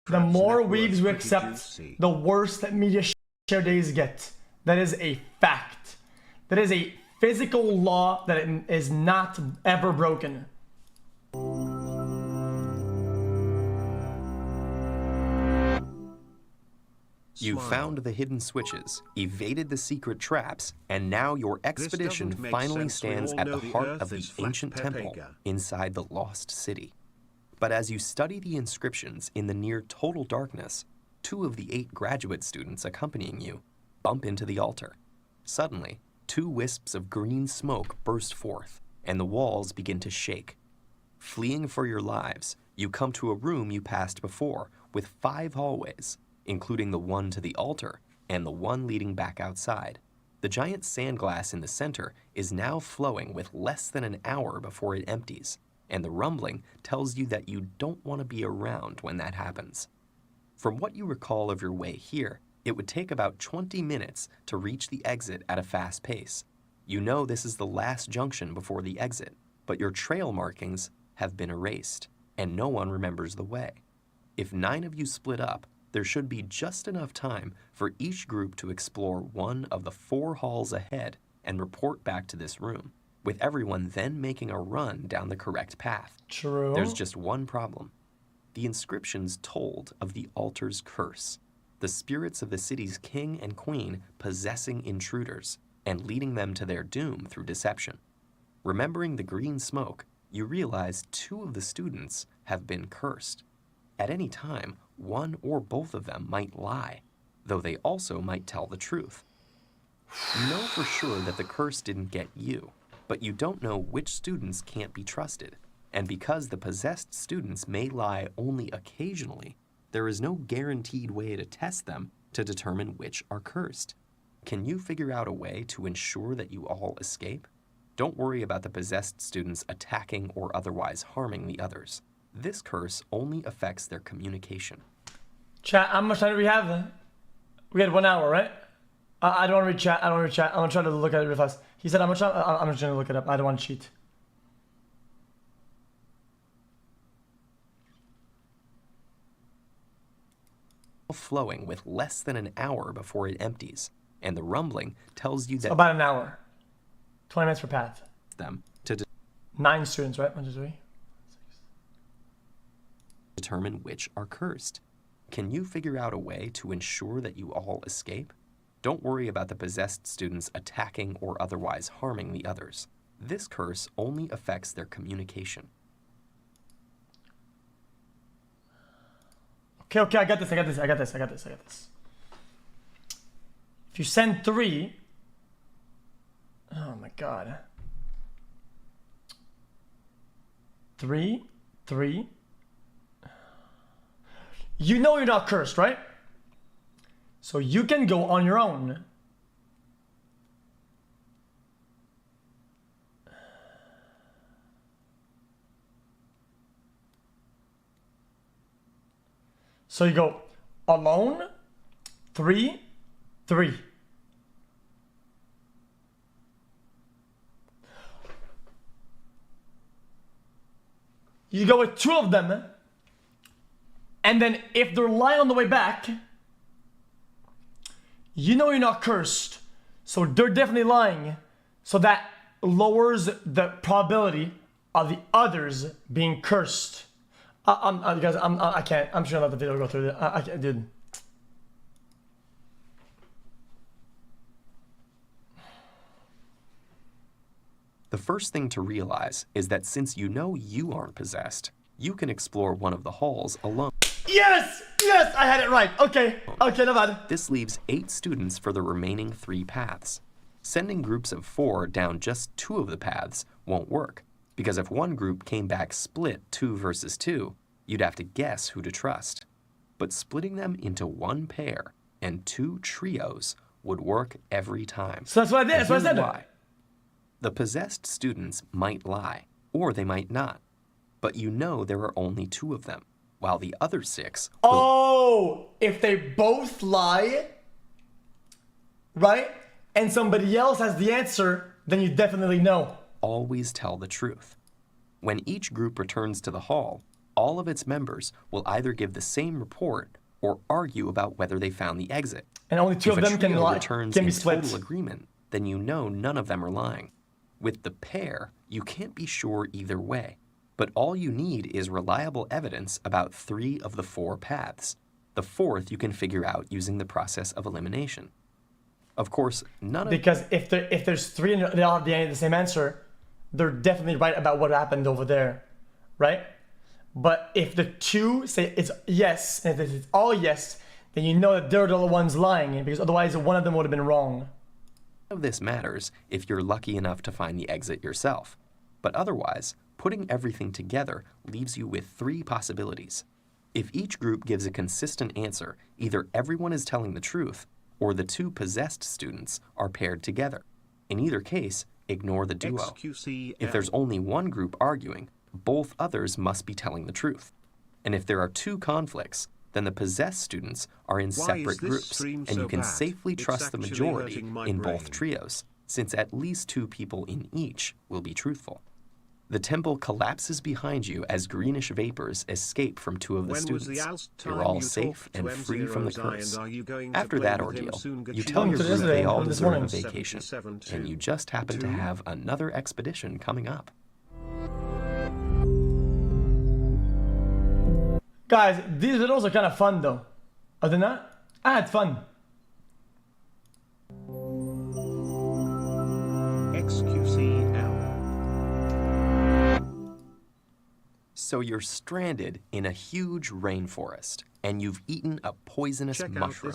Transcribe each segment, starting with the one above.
The more weebs we accept, the worse that media share days get. That is a fact. That is a physical law that is not ever broken. You found the hidden switches, evaded the secret traps, and now your expedition finally stands at the heart of the ancient temple inside the lost city. But as you study the inscriptions in the near total darkness, 2 of the 8 graduate students accompanying you bump into the altar. Suddenly, 2 wisps of green smoke burst forth, and the walls begin to shake. Fleeing for your lives, you come to a room you passed before with 5 hallways, including the one to the altar and the one leading back outside. The giant sand glass in the center is now flowing with less than an hour before it empties, and the rumbling tells you that you don't want to be around when that happens. From what you recall of your way here, it would take about 20 minutes to reach the exit at a fast pace. You know this is the last junction before the exit, but your trail markings have been erased, and no one remembers the way. If 9 of you split up, there should be just enough time for each group to explore one of the 4 halls ahead and report back to this room, with everyone then making a run down the correct path. True. There's just one problem. The inscriptions told of the altar's curse, the spirits of the city's king and queen possessing intruders and leading them to their doom through deception. Remembering the green smoke, you realize 2 of the students have been cursed. At any time, one or both of them might lie, though they also might tell the truth. You know for sure that the curse didn't get you, but you don't know which students can't be trusted. And because the possessed students may lie only occasionally, there is no guaranteed way to test them to determine which are cursed. Can you figure out a way to ensure that you all escape? Don't worry about the possessed students attacking or otherwise harming the others. This curse only affects their communication. Chat, how much time do we have? We had 1 hour, right? I don't want to read chat. I don't want to read chat. I'm going to try to look at it real fast. He said how much time? I'm just going to look it up. I don't want to cheat. Flowing with less than an hour before it empties, and the rumbling tells you that About an hour. 20 minutes per path. Them to 9 students, right? 1, 2, 3. Determine which are cursed. Can you figure out a way to ensure that you all escape? Don't worry about the possessed students attacking or otherwise harming the others. This curse only affects their communication. Okay, I got this. If you send 3, oh my god. 3. You know you're not cursed, right? So you can go on your own. So you go alone, 3. You go with 2 of them, and then if they're lying on the way back, you know you're not cursed, so they're definitely lying, so that lowers the probability of the others being cursed. Guys, I can't. I'm just gonna let the video go through it. I can't, dude. The first thing to realize is that since you know you aren't possessed, you can explore one of the halls alone. Yes, I had it right. Okay, no bad. This leaves 8 students for the remaining 3 paths. Sending groups of 4 down just 2 of the paths won't work, because if one group came back split 2 versus 2, you'd have to guess who to trust. But splitting them into 1 pair and 2 trios would work every time. So that's what I did. That's what I said. Why? The possessed students might lie, or they might not. But you know there are only 2 of them, while the other 6 will... Oh, if they both lie, right? And somebody else has the answer, then you definitely know. Always tell the truth. When each group returns to the hall, all of its members will either give the same report or argue about whether they found the exit. And only two of them can be split. Total agreement, then you know none of them are lying. With the pair, you can't be sure either way, but all you need is reliable evidence about 3 of the 4 paths. The 4th you can figure out using the process of elimination. Of course, because if there's 3 and they all have the same answer, they're definitely right about what happened over there, right? But if the 2 say it's yes, and if it's all yes, then you know that they're the ones lying, because otherwise one of them would have been wrong. None of this matters if you're lucky enough to find the exit yourself. But otherwise, putting everything together leaves you with 3 possibilities. If each group gives a consistent answer, either everyone is telling the truth, or the 2 possessed students are paired together. In either case, ignore the duo. xQcOW. If there's only one group arguing, both others must be telling the truth. And if there are 2 conflicts, then the possessed students are in separate groups, and you can safely trust the majority in both trios, since at least 2 people in each will be truthful. The temple collapses behind you as greenish vapors escape from 2 of the students. You're all safe and free from the curse. After that ordeal, you tell your group they all deserve a vacation, and you just happen to have another expedition coming up. Guys, these riddles are kind of fun though. Are they not? I had fun. xQcOW. So you're stranded in a huge rainforest, and you've eaten a poisonous mushroom.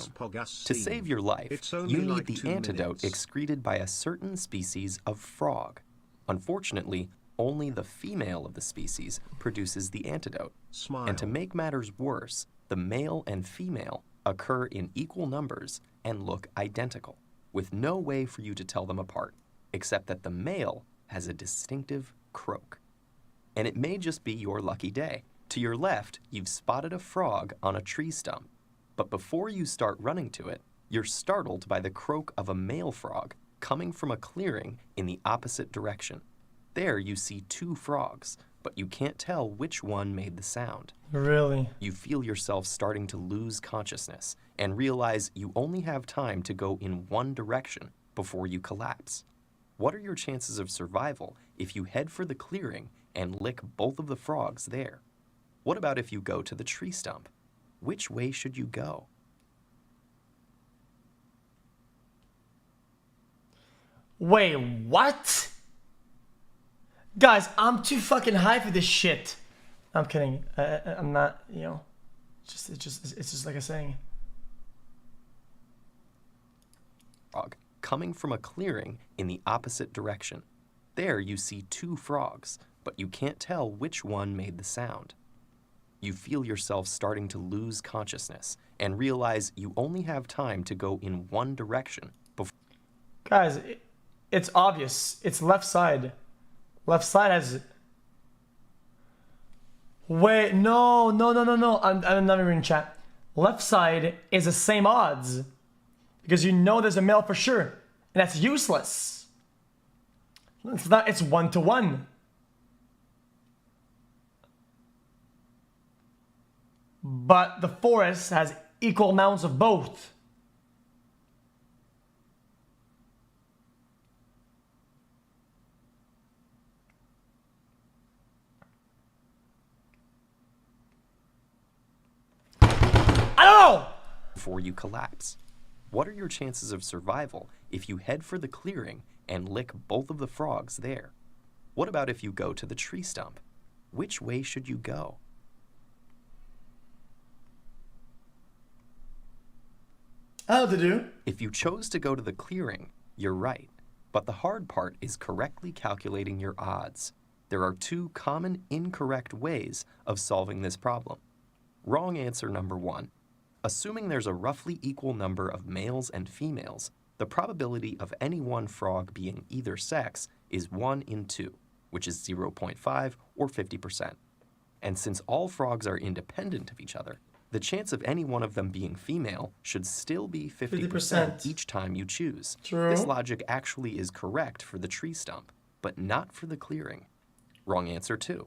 To save your life, you need the antidote excreted by a certain species of frog. Unfortunately, only the female of the species produces the antidote. And to make matters worse, the male and female occur in equal numbers and look identical, with no way for you to tell them apart, except that the male has a distinctive croak. And it may just be your lucky day. To your left, you've spotted a frog on a tree stump. But before you start running to it, you're startled by the croak of a male frog coming from a clearing in the opposite direction. There you see 2 frogs, but you can't tell which one made the sound. Really? You feel yourself starting to lose consciousness and realize you only have time to go in one direction before you collapse. What are your chances of survival if you head for the clearing and lick both of the frogs there? What about if you go to the tree stump? Which way should you go? Wait, what? Guys, I'm too fucking high for this shit. I'm kidding. I'm not, you know. It's just like a saying. Frog coming from a clearing in the opposite direction. There you see 2 frogs, but you can't tell which one made the sound. You feel yourself starting to lose consciousness and realize you only have time to go in one direction before. Guys, it's obvious. It's left side. Left side has. Wait, no. I'm not even in chat. Left side is the same odds. Because you know there's a male for sure. And that's useless. It's not, it's 1-to-1. But the forest has equal amounts of both. I don't know! Before you collapse. What are your chances of survival if you head for the clearing and lick both of the frogs there? What about if you go to the tree stump? Which way should you go? How to do? If you chose to go to the clearing, you're right. But the hard part is correctly calculating your odds. There are 2 common incorrect ways of solving this problem. Wrong answer number 1. Assuming there's a roughly equal number of males and females, the probability of any one frog being either sex is 1 in 2, which is 0.5 or 50%. And since all frogs are independent of each other, the chance of any one of them being female should still be 50% each time you choose. True. This logic actually is correct for the tree stump, but not for the clearing. Wrong answer 2.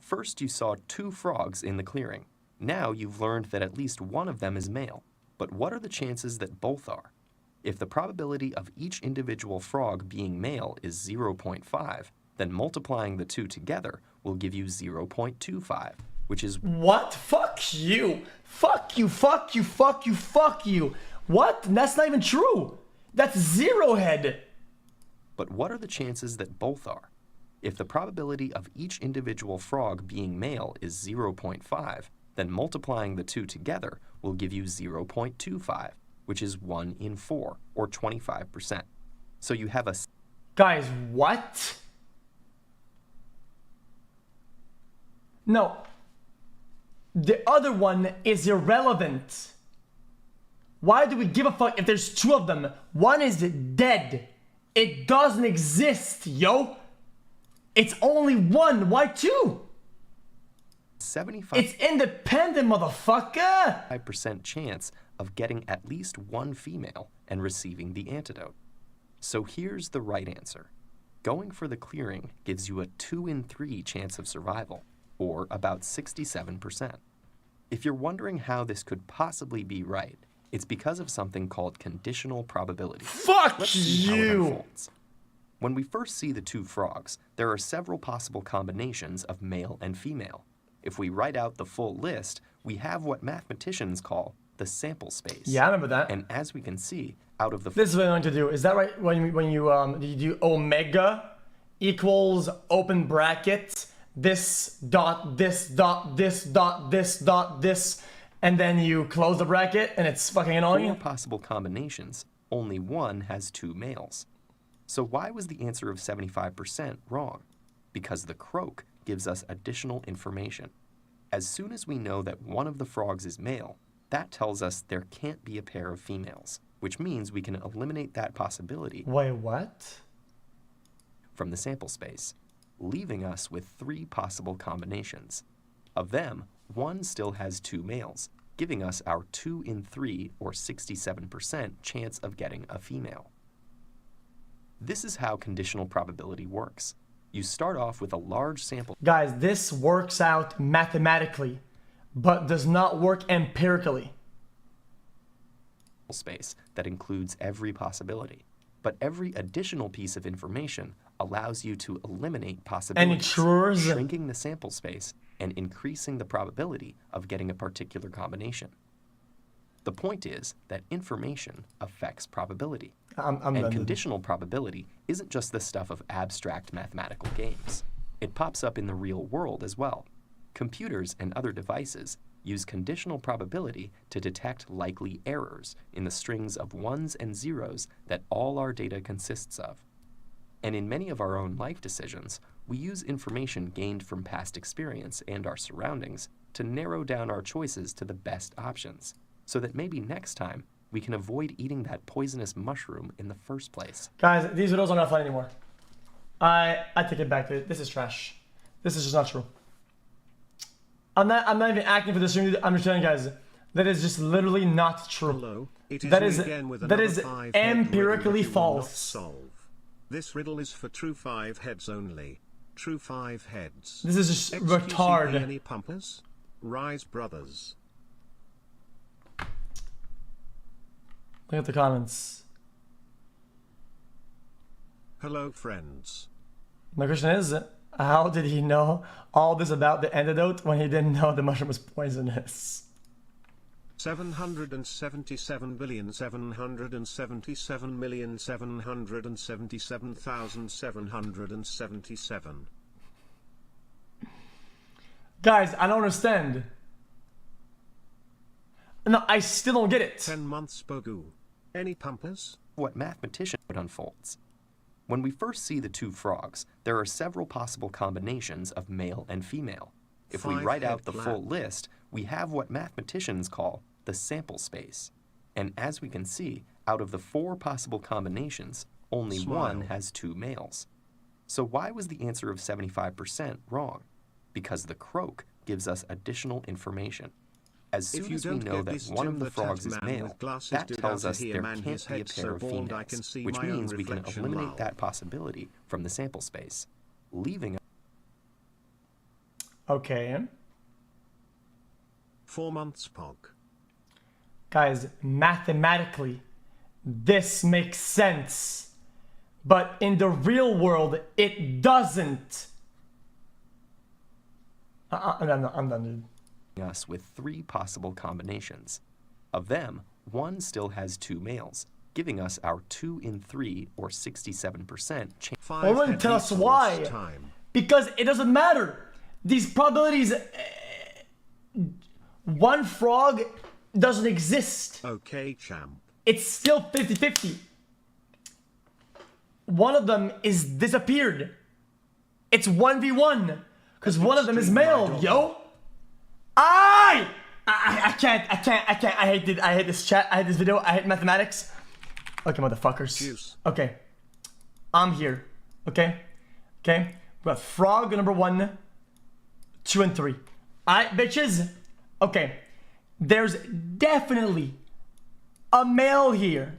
First, you saw 2 frogs in the clearing. Now you've learned that at least one of them is male. But what are the chances that both are? If the probability of each individual frog being male is 0.5, then multiplying the 2 together will give you 0.25, which is... What? Fuck you. Fuck you, fuck you, fuck you, fuck you. What? That's not even true. That's 0 head. But what are the chances that both are? If the probability of each individual frog being male is 0.5, then multiplying the 2 together will give you 0.25, which is 1 in 4, or 25%. So you have a... Guys, what? No. The other one is irrelevant. Why do we give a fuck if there's 2 of them? One is dead. It doesn't exist, yo. It's only 1. Why 2? 75... It's independent, motherfucker. 5% chance of getting at least 1 female and receiving the antidote. So here's the right answer. Going for the clearing gives you a 2 in 3 chance of survival, or about 67%. If you're wondering how this could possibly be right, it's because of something called conditional probability. Fuck Let's see how it you. unfolds. When we first see the 2 frogs, there are several possible combinations of male and female. If we write out the full list, we have what mathematicians call the sample space. Yeah, I remember that. And as we can see, out of the... This is what I'm going to do. Is that right? When you do omega equals open bracket this dot this dot this dot this dot this, and then you close the bracket and it's fucking annoying. 4 possible combinations, only one has 2 males. So why was the answer of 75% wrong? Because the croak gives us additional information. As soon as we know that one of the frogs is male, that tells us there can't be a pair of females, which means we can eliminate that possibility. Wait, what? From the sample space, leaving us with 3 possible combinations. Of them, one still has 2 males, giving us our 2 in 3 or 67% chance of getting a female. This is how conditional probability works. You start off with a large sample Guys, this works out mathematically, but does not work empirically. space that includes every possibility. But every additional piece of information allows you to eliminate possibilities, Any truers? shrinking the sample space and increasing the probability of getting a particular combination. The point is that information affects probability. I'm And done. conditional probability isn't just the stuff of abstract mathematical games. It pops up in the real world as well. Computers and other devices use conditional probability to detect likely errors in the strings of ones and zeros that all our data consists of. And in many of our own life decisions, we use information gained from past experience and our surroundings to narrow down our choices to the best options, so that maybe next time we can avoid eating that poisonous mushroom in the first place. Guys, these videos are not fun anymore. I take it back. This is trash. This is just not true. I'm not even acting for this. You need to understand, guys. That is just literally not true. Hello, it is That me is again with that another is 5-head empirically riddle that you will not false. solve. This riddle is for true 5 heads only. True 5 heads. This is just xQcOW retard. Any pumpers? Rise brothers. Look at the comments. Hello friends. My question is, how did he know all this about the antidote when he didn't know the mushroom was poisonous? 777,777,777,777. Guys, I don't understand. No, I still don't get it. 10 months Bogu. Any pumpers? What mathematician unfolds. When we first see the 2 frogs, there are several possible combinations of male and female. If we write out the full list, we have what mathematicians call the sample space. And as we can see, out of the 4 possible combinations, only one has 2 males. So why was the answer of 75% wrong? Because the croak gives us additional information. As soon as we know that one of the frogs is male, that tells us there can't be a pair of females, which means we can eliminate that possibility from the sample space, leaving Okay. 4 months pog. Guys, mathematically, this makes sense. But in the real world, it doesn't. I'm done, dude. Us with 3 possible combinations. Of them, one still has 2 males, giving us our 2 in 3 or 67% chance. Well, wouldn't tell us why. Because it doesn't matter. These probabilities, one frog doesn't exist. Okay, champ. It's still 50-50. One of them is disappeared. It's 1v1. Because one of them is male, yo. I can't. I hate this chat. I hate this video. I hate mathematics. Okay, motherfuckers. Juice. Okay. I'm here. Okay? Okay? We got frog number 1, 2, and 3. Alright, bitches? Okay. There's definitely a male here.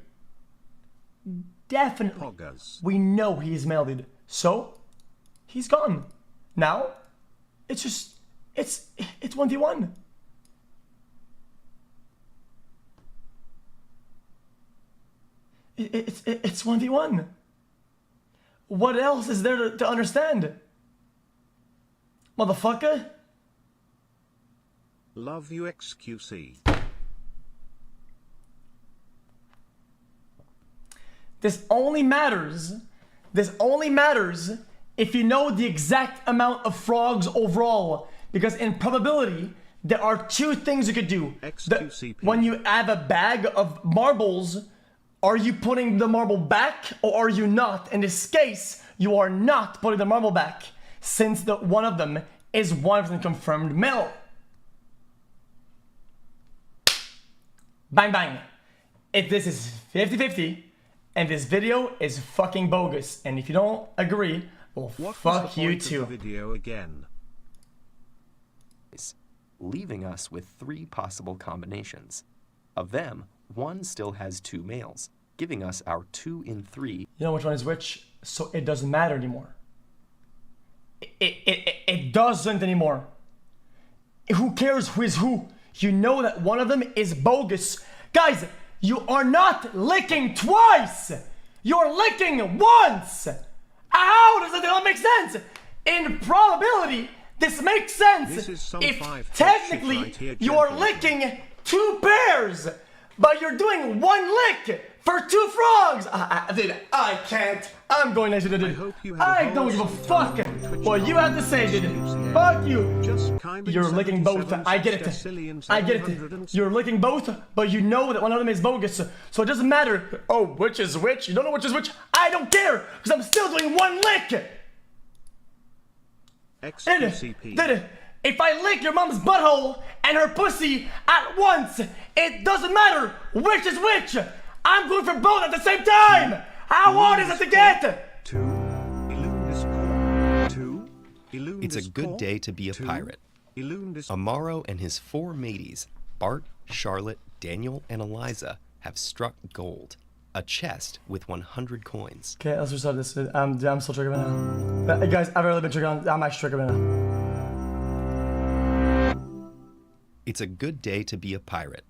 Definitely. Poggers. We know he's male, dude. So, he's gone. Now, it's just, it's 1v1. It's 1v1. What else is there to understand? Motherfucker? Love you, XQC. This only matters if you know the exact amount of frogs overall. Because in probability, there are 2 things you could do. XQCP. When you have a bag of marbles, are you putting the marble back or are you not? In this case, you are not putting the marble back, since one of them is 100% confirmed male. Bang bang. If this is 50-50, and this video is fucking bogus, and if you don't agree, well, fuck you too. Video again. Leaving us with 3 possible combinations. Of them, one still has 2 males, giving us our 2 in 3. You know which one is which, so it doesn't matter anymore. It doesn't anymore. Who cares who is who? You know that one of them is bogus. Guys, you are not licking twice! You're licking once! How does that not make sense? In probability, this makes sense if technically you are licking 2 pairs, but you're doing 1 lick for 2 frogs! Dude, I can't. I'm going next to the dude. I don't give a fuck what you have to say, dude. Fuck you. You're licking both. I get it. I get it. You're licking both, but you know that one of them is bogus. So it doesn't matter. Oh, which is which? You don't know which is which? I don't care, because I'm still doing 1 lick. XQCP. If I lick your mom's butthole and her pussy at once, it doesn't matter which is which. I'm going for both at the same time. How hard is it to get? 2. It's a good day to be a pirate. Amaro and his 4 mateys, Bart, Charlotte, Daniel, and Eliza, have struck gold. A chest with 100 coins. Okay, let's restart this. I'm still triggered right now. Guys, I've really been triggered on. I'm actually triggered right now. It's a good day to be a pirate.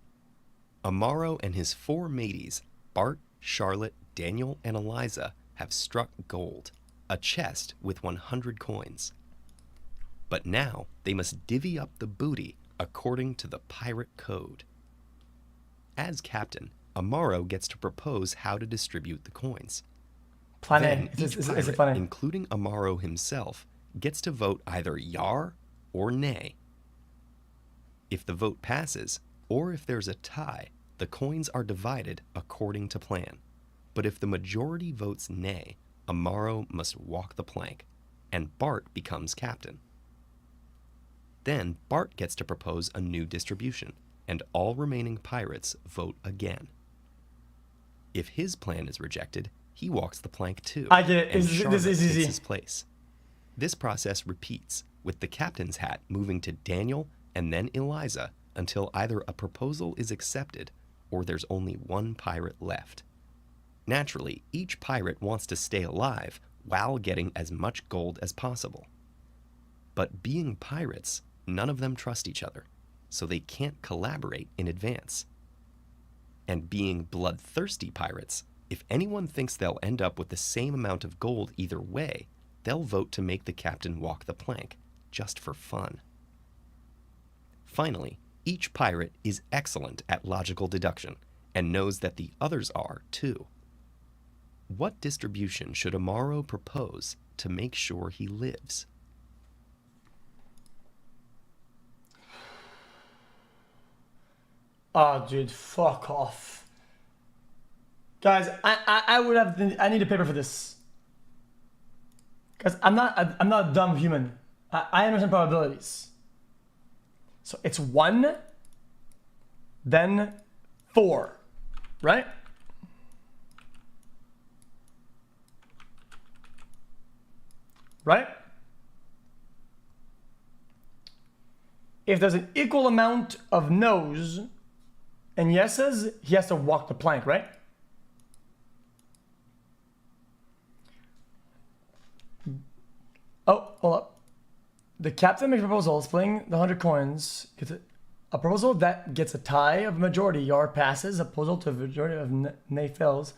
Amaro and his 4 mateys, Bart, Charlotte, Daniel, and Eliza, have struck gold. A chest with 100 coins. But now they must divvy up the booty according to the pirate code. As captain, Amaro gets to propose how to distribute the coins. Then each pirate, including Amaro himself, gets to vote either yar or nay. If the vote passes, or if there's a tie, the coins are divided according to plan. But if the majority votes nay, Amaro must walk the plank, and Bart becomes captain. Then Bart gets to propose a new distribution, and all remaining pirates vote again. If his plan is rejected, he walks the plank too, I get it. and This Charlotte is easy. takes his place. This process repeats, with the captain's hat moving to Daniel and then Eliza until either a proposal is accepted or there's only 1 pirate left. Naturally, each pirate wants to stay alive while getting as much gold as possible. But being pirates, none of them trust each other, so they can't collaborate in advance. And being bloodthirsty pirates, if anyone thinks they'll end up with the same amount of gold either way, they'll vote to make the captain walk the plank, just for fun. Finally, each pirate is excellent at logical deduction and knows that the others are too. What distribution should Amaro propose to make sure he lives? Oh, dude, fuck off. Guys, I need a paper for this. Guys, I'm not a dumb human. I understand probabilities. So it's 1, then 4, right? Right? If there's an equal amount of no's and yeses, he has to walk the plank, right? Oh, hold up. The captain makes a proposal, splitting the 100 coins. A proposal that gets a tie of majority, Yar passes. A proposal to a majority of nay fails.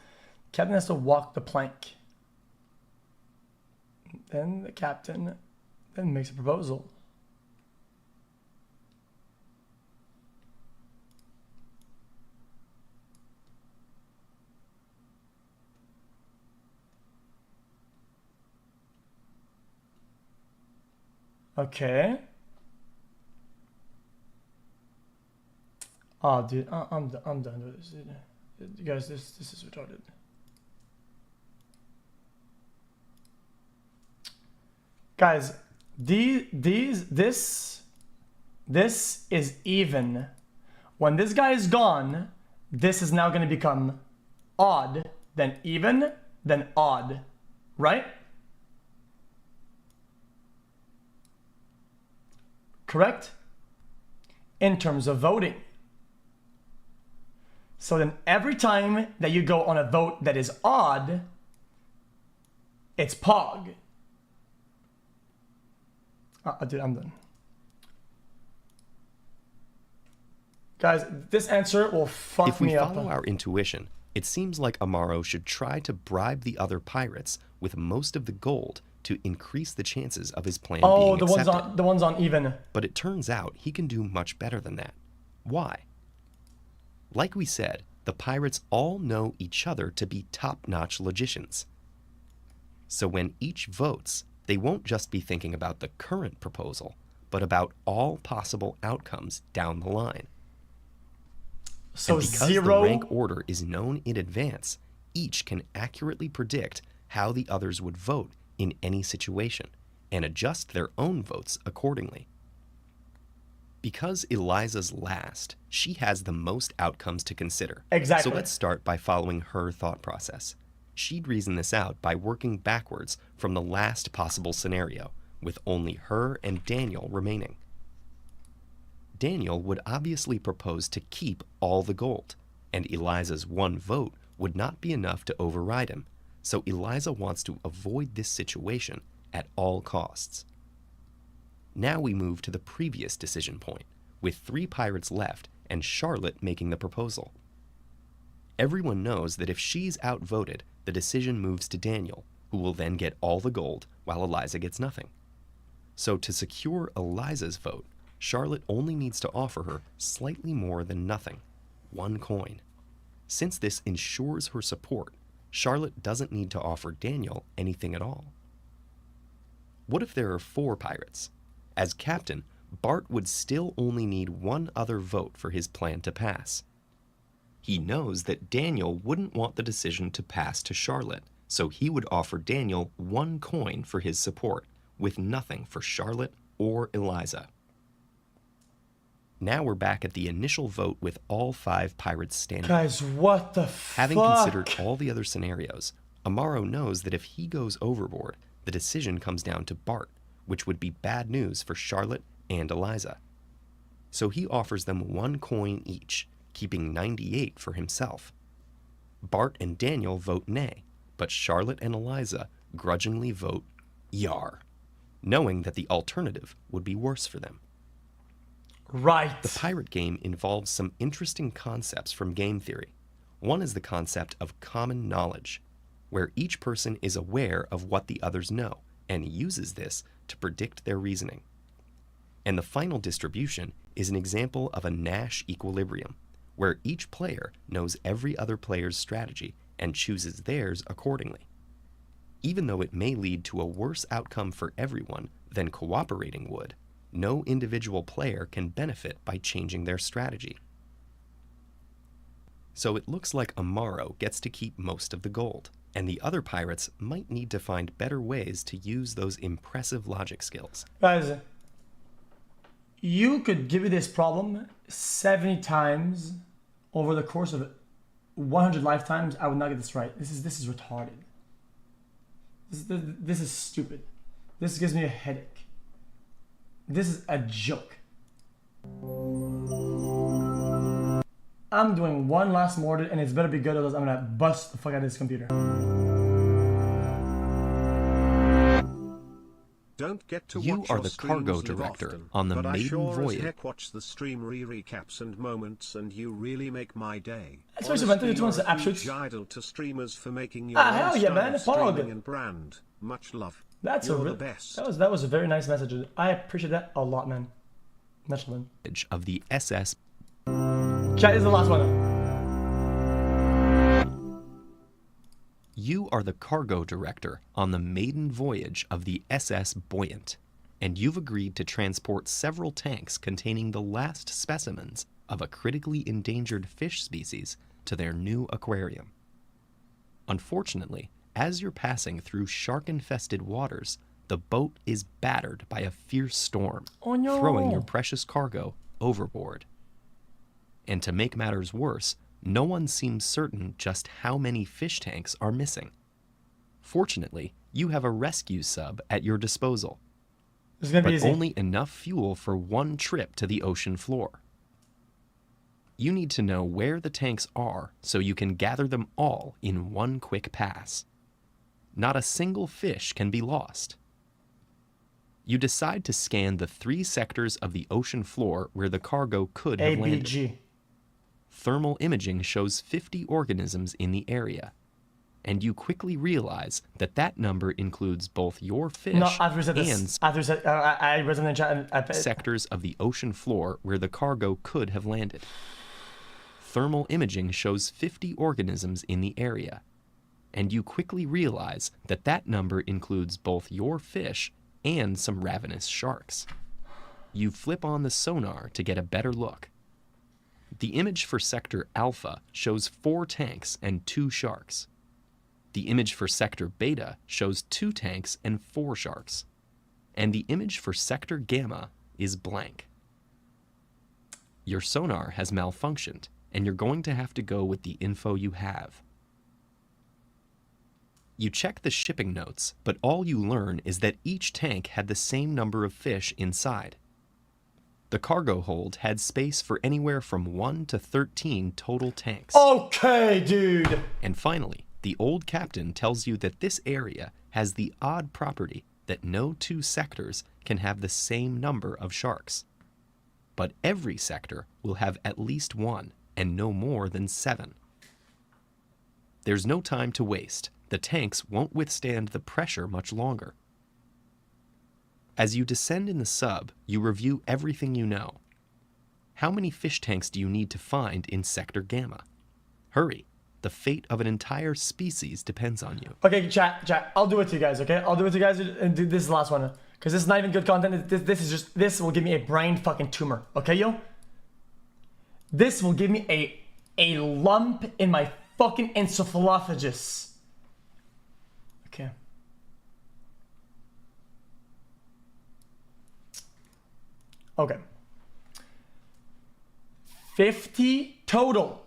Captain has to walk the plank. Then the captain then makes a proposal. Okay. Oh, dude, I'm done with this. You guys, this is retarded. Guys, this is even. When this guy is gone, this is now going to become odd, then even, then odd, right? Correct? In terms of voting. So then every time that you go on a vote that is odd, it's Pog. Dude, I'm done. Guys, this answer will fuck me up. If we follow our intuition, it seems like Amaro should try to bribe the other pirates with most of the gold to increase the chances of his plan being accepted. The ones on even. But it turns out he can do much better than that. Why? Like we said, the pirates all know each other to be top-notch logicians. So when each votes, they won't just be thinking about the current proposal, but about all possible outcomes down the line. So and because the rank order is known in advance, each can accurately predict how the others would vote in any situation and adjust their own votes accordingly. Because Eliza's last, she has the most outcomes to consider. Exactly. So let's start by following her thought process. She'd reason this out by working backwards from the last possible scenario, with only her and Daniel remaining. Daniel would obviously propose to keep all the gold, and Eliza's one vote would not be enough to override him, so Eliza wants to avoid this situation at all costs. Now we move to the previous decision point, with 3 pirates left and Charlotte making the proposal. Everyone knows that if she's outvoted, the decision moves to Daniel, who will then get all the gold while Eliza gets nothing. So to secure Eliza's vote, Charlotte only needs to offer her slightly more than nothing, 1 coin. Since this ensures her support, Charlotte doesn't need to offer Daniel anything at all. What if there are 4 pirates? As captain, Bart would still only need 1 other vote for his plan to pass. He knows that Daniel wouldn't want the decision to pass to Charlotte, so he would offer Daniel 1 coin for his support, with nothing for Charlotte or Eliza. Now we're back at the initial vote with all 5 pirates standing. Guys, what the fuck? Having considered all the other scenarios, Amaro knows that if he goes overboard, the decision comes down to Bart, which would be bad news for Charlotte and Eliza. So he offers them 1 coin each, keeping 98 for himself. Bart and Daniel vote nay, but Charlotte and Eliza grudgingly vote yar. knowing that the alternative would be worse for them. Right. The pirate game involves some interesting concepts from game theory. One is the concept of common knowledge, where each person is aware of what the others know and uses this to predict their reasoning. And the final distribution is an example of a Nash equilibrium, where each player knows every other player's strategy and chooses theirs accordingly. Even though it may lead to a worse outcome for everyone than cooperating would, no individual player can benefit by changing their strategy. So it looks like Amaro gets to keep most of the gold, and the other pirates might need to find better ways to use those impressive logic skills. Guys, you could give me this problem 70 times over the course of 100 lifetimes. I would not get this right. This is retarded. This is stupid. This gives me a headache. This is a joke. I'm doing one last mortar, and it's better be good, otherwise I'm gonna bust the fuck out of this computer. Don't get to You watch are your the cargo streams live director often, on the but I maiden sure voyage. as heck watch the stream recaps and moments, and you really make my day. That's why Juventus Honestly, wants you're to a huge absolute. idol to streamers for making your Ah, own hell yeah, style man, of Pog. streaming and brand. Much love. That's You're a the real, best. that was a very nice message. I appreciate that a lot, man. Much love. Of the SS. Chat is the last one. You are the cargo director on the maiden voyage of the SS Buoyant, and you've agreed to transport several tanks containing the last specimens of a critically endangered fish species to their new aquarium. Unfortunately, as you're passing through shark-infested waters, the boat is battered by a fierce storm, Oh no. throwing your precious cargo overboard. And to make matters worse, no one seems certain just how many fish tanks are missing. Fortunately, you have a rescue sub at your disposal, This is gonna be but easy. only enough fuel for one trip to the ocean floor. You need to know where the tanks are so you can gather them all in one quick pass. Not a single fish can be lost. You decide to scan the 3 sectors of the ocean floor where the cargo could have landed. ABG. Thermal imaging shows 50 organisms in the area, and you quickly realize that that number includes both your fish No, after we said and this. After we said, I read something in the chat. And I, sectors of the ocean floor where the cargo could have landed. Thermal imaging shows 50 organisms in the area, and you quickly realize that that number includes both your fish and some ravenous sharks. You flip on the sonar to get a better look. The image for Sector Alpha shows 4 tanks and 2 sharks. The image for Sector Beta shows 2 tanks and 4 sharks. And the image for Sector Gamma is blank. Your sonar has malfunctioned, and you're going to have to go with the info you have. You check the shipping notes, but all you learn is that each tank had the same number of fish inside. The cargo hold had space for anywhere from 1 to 13 total tanks. okay, dude. And finally, the old captain tells you that this area has the odd property that no 2 sectors can have the same number of sharks. But every sector will have at least 1, and no more than 7. There's no time to waste. The tanks won't withstand the pressure much longer. As you descend in the sub, you review everything you know. How many fish tanks do you need to find in Sector Gamma? Hurry, the fate of an entire species depends on you. Okay, chat. I'll do it to you guys, okay? I'll do it to you guys, and this is the last one. Because this is not even good content. This will give me a brain fucking tumor, okay, yo? This will give me a lump in my fucking encephalophagus. Okay. Okay. 50 total.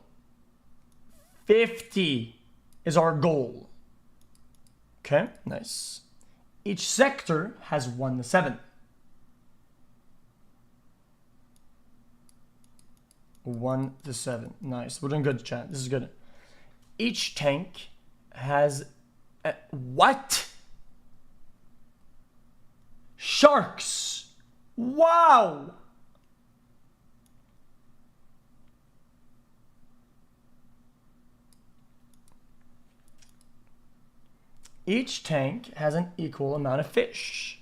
50 is our goal. Okay, nice. Each sector has 1 to 7. 1 to 7. Nice. We're doing good, chat. This is good. Each tank has what? sharks. Wow. Each tank has an equal amount of fish.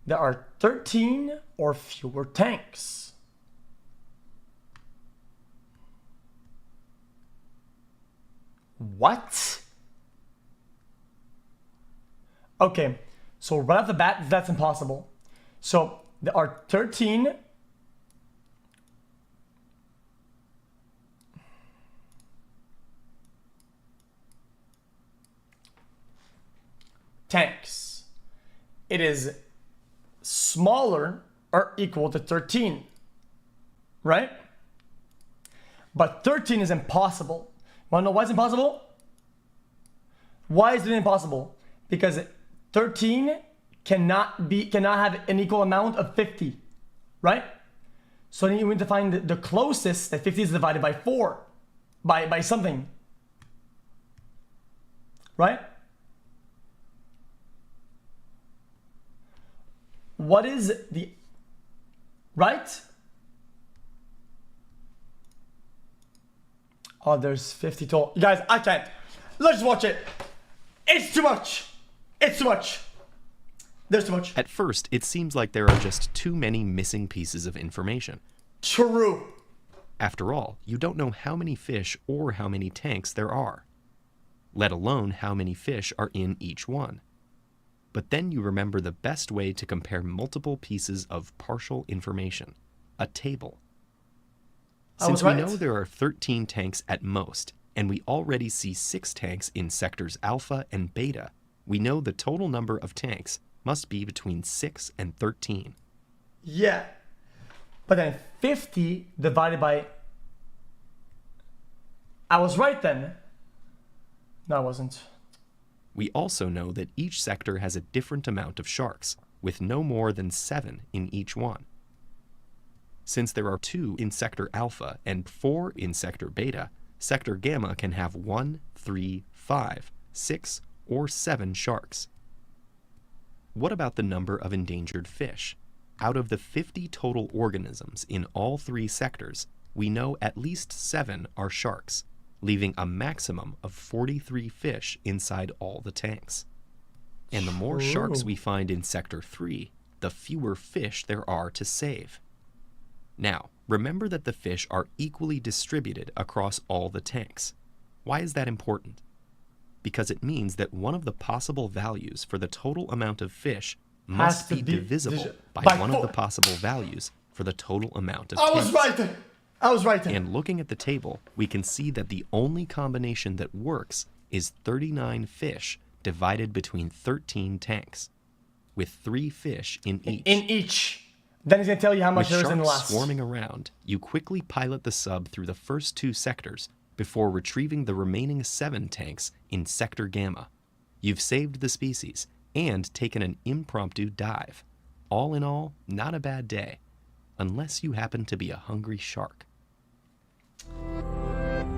There are 13 or fewer tanks. What? Okay, so right off the bat, that's impossible. So there are 13 tanks. It is smaller or equal to 13, right? But 13 is impossible. Want to know why it's impossible? Why is it impossible? Because 13 cannot have an equal amount of 50, right? So then you need to find the closest that 50 is divided by 4, by something, right? What is the, right? Oh, there's 50 total. You guys, I can't. Let's just watch it. It's too much. It's too much. There's too much. At first, it seems like there are just too many missing pieces of information. True. After all, you don't know how many fish or how many tanks there are, let alone how many fish are in each one. But then you remember the best way to compare multiple pieces of partial information, a table. Since we know there are 13 tanks at most, and we already see 6 tanks in sectors Alpha and Beta, we know the total number of tanks must be between 6 and 13. Yeah. But then 50 divided by... I was right then. No, I wasn't. We also know that each sector has a different amount of sharks, with no more than 7 in each one. Since there are 2 in Sector Alpha and 4 in Sector Beta, Sector Gamma can have 1, 3, 5, 6, or 7 sharks. What about the number of endangered fish? Out of the 50 total organisms in all 3 sectors, we know at least 7 are sharks, leaving a maximum of 43 fish inside all the tanks. And the more sharks we find in Sector 3, the fewer fish there are to save. Now, remember that the fish are equally distributed across all the tanks. Why is that important? Because it means that one of the possible values for the total amount of fish must be divisible by one of the possible values for the total amount of tanks. I was right. And looking at the table, we can see that the only combination that works is 39 fish divided between 13 tanks, with 3 fish in each. Then he's going to tell you how much there is in the last. With sharks swarming around, you quickly pilot the sub through the first 2 sectors before retrieving the remaining 7 tanks in Sector Gamma. You've saved the species and taken an impromptu dive. All in all, not a bad day, unless you happen to be a hungry shark.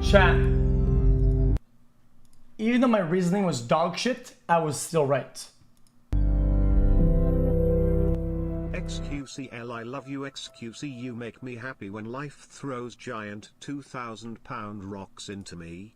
Chat. Even though my reasoning was dog shit, I was still right. xQcOW, I love you. xQc, you make me happy when life throws giant 2,000-pound rocks into me.